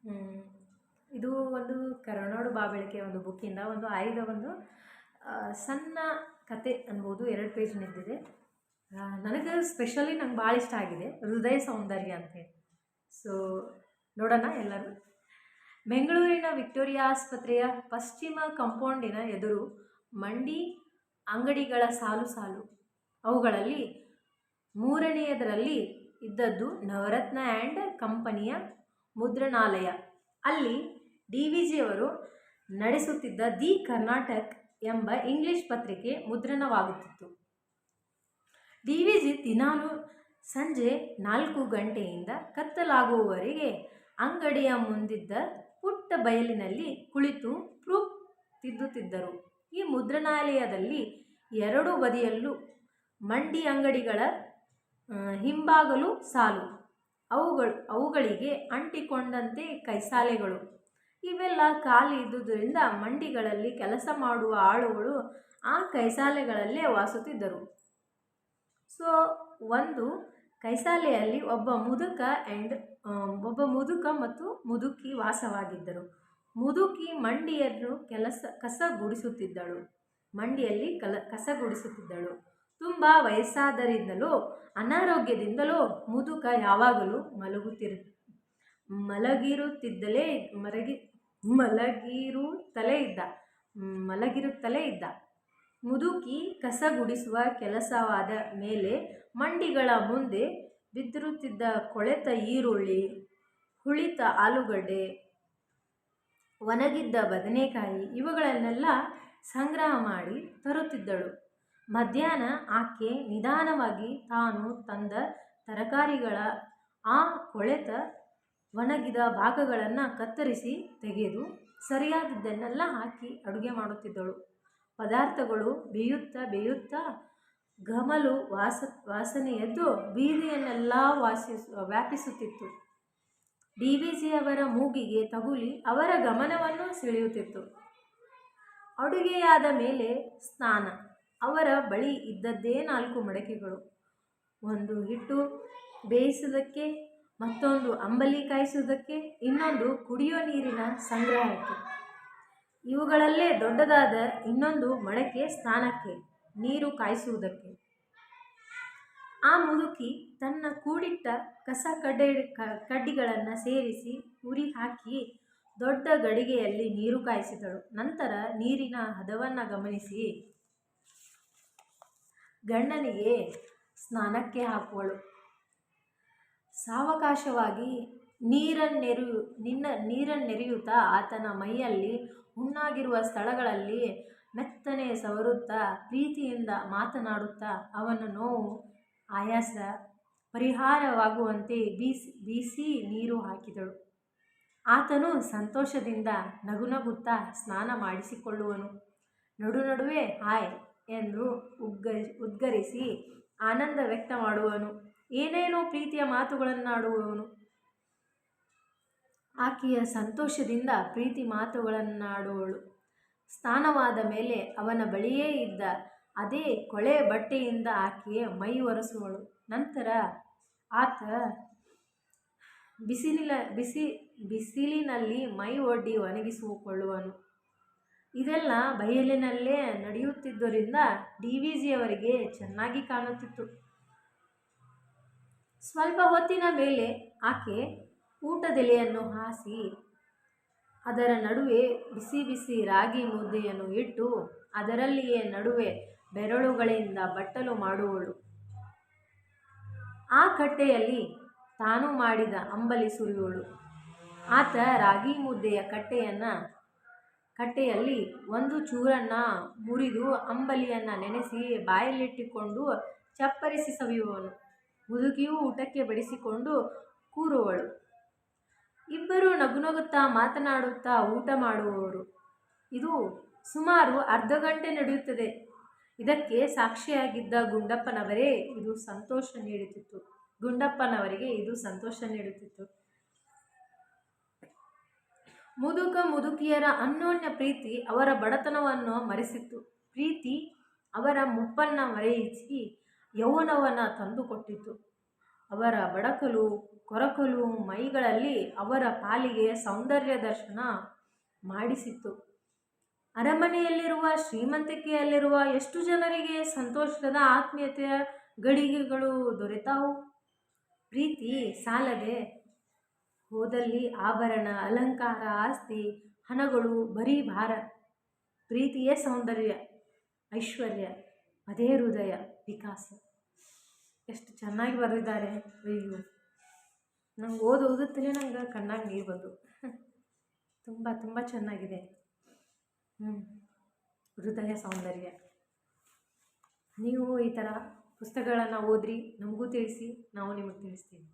ಹ್ಮ್. ಇದು ಒಂದು ಕರುನಾಡು ಬಾಬೆಳಕೆ ಒಂದು ಬುಕ್ಕಿಂದ ಒಂದು ಆಯ್ದ ಒಂದು ಸಣ್ಣ ಕತೆ ಅನ್ಬೋದು. 2 ಪೇಜ್ ನಿಂತಿದೆ. ನನಗೆ ಸ್ಪೆಷಲಿ ನಂಗೆ ಭಾಳ ಇಷ್ಟ ಆಗಿದೆ, ಹೃದಯ ಸೌಂದರ್ಯ ಅಂತೇಳಿ. ಸೊ ನೋಡೋಣ ಎಲ್ಲರೂ. ಬೆಂಗಳೂರಿನ ವಿಕ್ಟೋರಿಯಾ ಆಸ್ಪತ್ರೆಯ ಪಶ್ಚಿಮ ಕಾಂಪೌಂಡಿನ ಎದುರು ಮಂಡಿ ಅಂಗಡಿಗಳ ಸಾಲು ಸಾಲು. ಅವುಗಳಲ್ಲಿ ಮೂರನೆಯದರಲ್ಲಿ ಇದ್ದದ್ದು ನವರತ್ನ ಆ್ಯಂಡ್ ಕಂಪನಿಯ ಮುದ್ರಣಾಲಯ. ಅಲ್ಲಿ DVGಯವರು ನಡೆಸುತ್ತಿದ್ದ ದಿ ಕರ್ನಾಟಕ್ ಎಂಬ ಇಂಗ್ಲಿಷ್ ಪತ್ರಿಕೆ ಮುದ್ರಣವಾಗುತ್ತಿತ್ತು. DVG ದಿನಾಲು ಸಂಜೆ 4 ಗಂಟೆಯಿಂದ ಕತ್ತಲಾಗುವವರೆಗೆ ಅಂಗಡಿಯ ಮುಂದಿದ್ದ ಪುಟ್ಟ ಬಯಲಿನಲ್ಲಿ ಕುಳಿತು ಪ್ರೂಫ್ ತಿದ್ದುತ್ತಿದ್ದರು. ಈ ಮುದ್ರಣಾಲಯದಲ್ಲಿ 2 ಬದಿಯಲ್ಲೂ ಮಂಡಿ ಅಂಗಡಿಗಳ ಹಿಂಬಾಗಲು ಸಾಲು, ಅವುಗಳಿಗೆ ಅಂಟಿಕೊಂಡಂತೆ ಕೈಸಾಲೆಗಳು. ಇವೆಲ್ಲ ಖಾಲಿ ಇದ್ದುದರಿಂದ ಮಂಡಿಗಳಲ್ಲಿ ಕೆಲಸ ಮಾಡುವ ಆಳುಗಳು ಆ ಕೈಸಾಲೆಗಳಲ್ಲೇ ವಾಸುತ್ತಿದ್ದರು. ಸೊ ಒಂದು ಕೈಸಾಲೆಯಲ್ಲಿ ಒಬ್ಬ ಮುದುಕ ಮತ್ತು ಮುದುಕಿ ವಾಸವಾಗಿದ್ದರು. ಮುದುಕಿ ಮಂಡಿಯಲ್ಲಿ ಕಸ ಗುಡಿಸುತ್ತಿದ್ದಳು. ತುಂಬ ವಯಸ್ಸಾದರಿಂದಲೂ ಅನಾರೋಗ್ಯದಿಂದಲೂ ಮುದುಕ ಯಾವಾಗಲೂ ಮಲಗಿರುತ್ತಲೇ ಇದ್ದ. ಮುದುಕಿ ಕಸ ಗುಡಿಸುವ ಕೆಲಸವಾದ ಮೇಲೆ ಮಂಡಿಗಳ ಮುಂದೆ ಬಿದ್ದಿರುತ್ತಿದ್ದ ಕೊಳೆತ ಈರುಳ್ಳಿ, ಹುಳಿತ ಆಲೂಗಡ್ಡೆ, ಒಣಗಿದ್ದ ಬದನೆಕಾಯಿ ಇವುಗಳನ್ನೆಲ್ಲ ಸಂಗ್ರಹ ಮಾಡಿ ತರುತ್ತಿದ್ದಳು. ಮಧ್ಯಾಹ್ನ ಆಕೆ ನಿಧಾನವಾಗಿ ತಾನು ತಂದ ತರಕಾರಿಗಳ ಆ ಕೊಳೆತ ಒಣಗಿದ ಭಾಗಗಳನ್ನು ಕತ್ತರಿಸಿ ತೆಗೆದು ಸರಿಯಾದದ್ದನ್ನೆಲ್ಲ ಹಾಕಿ ಅಡುಗೆ ಮಾಡುತ್ತಿದ್ದಳು. ಪದಾರ್ಥಗಳು ಬೇಯುತ್ತಾ ಘಮಲು ವಾಸನೆಯದ್ದು ಬೀದಿಯನ್ನೆಲ್ಲ ವ್ಯಾಪಿಸುತ್ತಿತ್ತು. DVGಯವರ ಮೂಗಿಗೆ ತಗುಲಿ ಅವರ ಗಮನವನ್ನು ಸೆಳೆಯುತ್ತಿತ್ತು. ಅಡುಗೆಯಾದ ಮೇಲೆ ಸ್ನಾನ. ಅವರ ಬಳಿ ಇದ್ದದ್ದೇ 4 ಮಡಕೆಗಳು. ಒಂದು ಹಿಟ್ಟು ಬೇಯಿಸುವುದಕ್ಕೆ, ಮತ್ತೊಂದು ಅಂಬಲಿ ಕಾಯಿಸುವುದಕ್ಕೆ, ಇನ್ನೊಂದು ಕುಡಿಯೋ ನೀರಿನ ಸಂಗ್ರಹಕ್ಕೆ. ಇವುಗಳಲ್ಲೇ ದೊಡ್ಡದಾದ ಇನ್ನೊಂದು ಮಡಕೆ ಸ್ನಾನಕ್ಕೆ, ನೀರು ಕಾಯಿಸುವುದಕ್ಕೆ. ಆ ಮುದುಕಿ ತನ್ನ ಕೂಡಿಟ್ಟ ಕಸ ಕಡ್ಡಿಗಳನ್ನು ಸೇರಿಸಿ ಉರಿ ಹಾಕಿ ದೊಡ್ಡ ಗಡಿಗೆಯಲ್ಲಿ ನೀರು ಕಾಯಿಸಿದಳು. ನಂತರ ನೀರಿನ ಹದವನ್ನು ಗಮನಿಸಿ ಗಂಡನಿಗೆ ಸ್ನಾನಕ್ಕೆ ಹಾಕುವಳು. ಸಾವಕಾಶವಾಗಿ ನೀರನ್ನೆರೆಯುತ್ತಾ ಆತನ ಮೈಯಲ್ಲಿ ಹುಣ್ಣಾಗಿರುವ ಸ್ಥಳಗಳಲ್ಲಿ ಮೆತ್ತನೆ ಸವರುತ್ತಾ ಪ್ರೀತಿಯಿಂದ ಮಾತನಾಡುತ್ತಾ ಅವನ ನೋವು ಆಯಾಸ ಪರಿಹಾರವಾಗುವಂತೆ ಬೀಸಿ ನೀರು ಹಾಕಿದಳು. ಆತನು ಸಂತೋಷದಿಂದ ನಗುನಗುತ್ತಾ ಸ್ನಾನ ಮಾಡಿಸಿಕೊಳ್ಳುವನು. ನಡುವೆ ಹಾಯ್ ಎಂದು ಉದ್ಗರಿಸಿ ಆನಂದ ವ್ಯಕ್ತ ಮಾಡುವನು. ಏನೇನೋ ಪ್ರೀತಿಯ ಮಾತುಗಳನ್ನಾಡುವನು. ಆಕೆಯ ಸಂತೋಷದಿಂದ ಪ್ರೀತಿ ಮಾತುಗಳನ್ನಾಡುವಳು. ಸ್ನಾನವಾದ ಮೇಲೆ ಅವನ ಬಳಿಯೇ ಇದ್ದ ಅದೇ ಕೊಳೆ ಬಟ್ಟೆಯಿಂದ ಆಕೆಯ ಮೈ ಒರೆಸುವಳು. ನಂತರ ಆತ ಬಿಸಿಲಿನಲ್ಲಿ ಮೈ ಒಡ್ಡಿ ಒಣಗಿಸಿಕೊಳ್ಳುವನು. ಇದೆಲ್ಲ ಬಯಲಿನಲ್ಲೇ ನಡೆಯುತ್ತಿದ್ದುದರಿಂದ DVGಯವರಿಗೆ ಚೆನ್ನಾಗಿ ಕಾಣುತ್ತಿತ್ತು. ಸ್ವಲ್ಪ ಹೊತ್ತಿನ ಮೇಲೆ ಆಕೆ ಊಟದೆಲೆಯನ್ನು ಹಾಸಿ ಅದರ ನಡುವೆ ಬಿಸಿ ರಾಗಿ ಮುದ್ದೆಯನ್ನು ಇಟ್ಟು ಅದರಲ್ಲಿಯೇ ನಡುವೆ ಬೆರಳುಗಳಿಂದ ಬಟ್ಟಲು ಮಾಡುವಳು. ಆ ಕಟ್ಟೆಯಲ್ಲಿ ತಾನು ಮಾಡಿದ ಅಂಬಲಿ ಸುರಿಯುವಳು. ಆತ ರಾಗಿ ಮುದ್ದೆಯ ಕಟ್ಟೆಯಲ್ಲಿ ಒಂದು ಚೂರನ್ನು ಮುರಿದು ಅಂಬಲಿಯನ್ನು ನೆನೆಸಿ ಬಾಯಲ್ಲಿಟ್ಟುಕೊಂಡು ಚಪ್ಪರಿಸಿ ಸವಿಯುವನು. ಮುದುಕಿಯೂ ಊಟಕ್ಕೆ ಬಡಿಸಿಕೊಂಡು ಕೂರುವಳು. ಇಬ್ಬರು ನಗುನಗುತ್ತಾ ಮಾತನಾಡುತ್ತಾ ಊಟ ಮಾಡುವವರು. ಇದು ಸುಮಾರು ಅರ್ಧ ಗಂಟೆ ನಡೆಯುತ್ತದೆ. ಇದಕ್ಕೆ ಸಾಕ್ಷಿಯಾಗಿದ್ದ ಗುಂಡಪ್ಪನವರಿಗೆ ಇದು ಸಂತೋಷ ನೀಡುತ್ತಿತ್ತು. ಮುದುಕಿಯರ ಅನ್ಯೋನ್ಯ ಪ್ರೀತಿ ಅವರ ಬಡತನವನ್ನು ಮರೆಸಿತ್ತು. ಪ್ರೀತಿ ಅವರ ಮುಪ್ಪನ್ನು ಮರೆಯಿಸಿ ಯೌವನವನ್ನು ತಂದುಕೊಟ್ಟಿತು. ಅವರ ಬಡಕಲು ಕೊರಕಲು ಮೈಗಳಲ್ಲಿ ಅವರ ಪಾಲಿಗೆ ಸೌಂದರ್ಯ ದರ್ಶನ ಮಾಡಿಸಿತ್ತು. ಅರಮನೆಯಲ್ಲಿರುವ ಶ್ರೀಮಂತಿಕೆಯಲ್ಲಿರುವ ಎಷ್ಟು ಜನರಿಗೆ ಸಂತೋಷದ ಆತ್ಮೀಯತೆಯ ಗಳಿಗೆಗಳು ದೊರೆತಾವು. ಪ್ರೀತಿ ಸಾಲದೆ ಹೋದಲ್ಲಿ ಆಭರಣ ಅಲಂಕಾರ ಆಸ್ತಿ ಹಣಗಳು ಬರೀ ಭಾರ. ಪ್ರೀತಿಯೇ ಸೌಂದರ್ಯ ಐಶ್ವರ್ಯ, ಅದೇ ಹೃದಯ ವಿಕಾಸ. ಎಷ್ಟು ಚೆನ್ನಾಗಿ ಬರೆದಿದ್ದಾರೆ. ಅಯ್ಯೋ, ನಂಗೆ ಓದುತ್ತಲೇ ನಂಗೆ ಕಣ್ಣಾಗ ನೀರು ಬಂದು ತುಂಬ ತುಂಬ ಚೆನ್ನಾಗಿದೆ. ಹೃದಯ ಸೌಂದರ್ಯ. ನೀವು ಈ ಥರ ಪುಸ್ತಕಗಳನ್ನು ಓದ್ರಿ, ನಮಗೂ ತಿಳಿಸಿ, ನಾವು ನಿಮಗೆ ತಿಳಿಸ್ತೀವಿ.